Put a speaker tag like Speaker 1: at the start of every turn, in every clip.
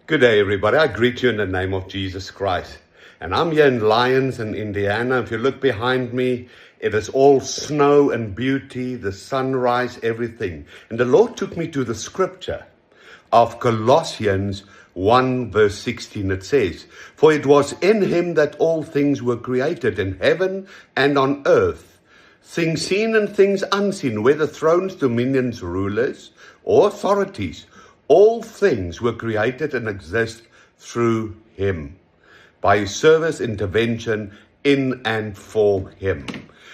Speaker 1: Good day, everybody. I greet you in the name of Jesus Christ. And I'm here in Lyons in Indiana. If you look behind me, it is all snow and beauty, the sunrise, everything. And the Lord took me to the scripture of Colossians 1 verse 16. It says, "For it was in him that all things were created in heaven and on earth, things seen and things unseen, whether thrones, dominions, rulers, or authorities. All things were created and exist through him, by his service, intervention, in and for him."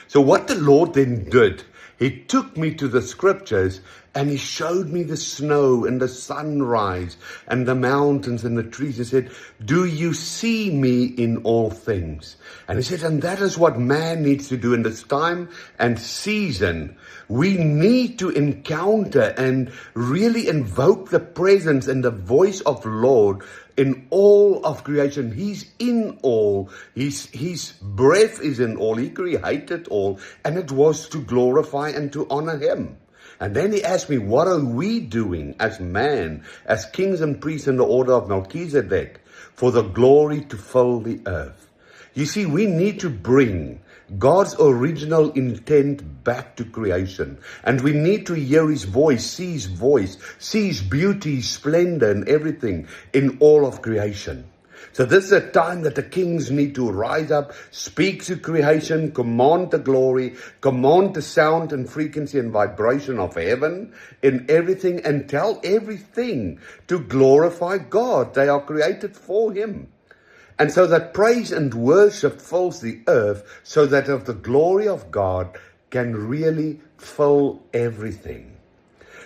Speaker 1: So what the Lord then did, he took me to the scriptures and he showed me the snow and the sunrise and the mountains and the trees. He said, "Do you see me in all things?" And he said, and that is what man needs to do in this time and season. We need to encounter and really invoke the presence and the voice of the Lord in all of creation. He's in all. His breath is in all. He created all. And it was to glorify and to honor him. And then he asked me, what are we doing as man, as kings and priests in the order of Melchizedek, for the glory to fill the earth? You see, we need to bring God's original intent back to creation. And we need to hear his voice, see his beauty, splendor and everything in all of creation. So this is a time that the kings need to rise up, speak to creation, command the glory, command the sound and frequency and vibration of heaven in everything, and tell everything to glorify God. They are created for him. And so that praise and worship fills the earth, so that of the glory of God can really fill everything.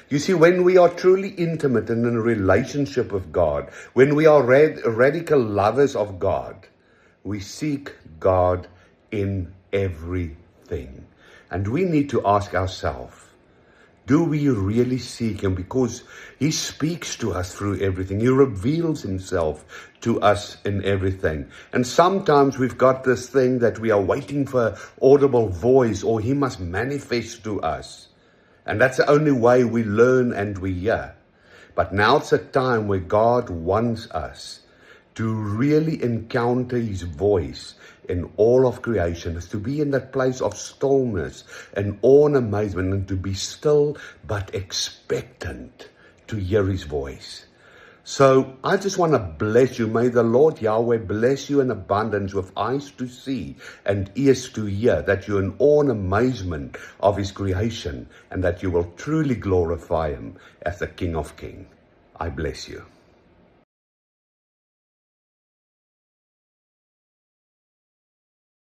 Speaker 1: You see, when we are truly intimate and in a relationship with God, when we are radical lovers of God, we seek God in everything. And we need to ask ourselves, do we really seek him? Because he speaks to us through everything. He reveals himself to us in everything. And sometimes we've got this thing that we are waiting for audible voice, or he must manifest to us. And that's the only way we learn and we hear. But now it's a time where God wants us to really encounter his voice in all of creation, is to be in that place of stillness and awe and amazement, and to be still but expectant to hear his voice. So I just want to bless you. May the Lord Yahweh bless you in abundance with eyes to see and ears to hear, that you're in awe and amazement of his creation, and that you will truly glorify him as the King of Kings. I bless you.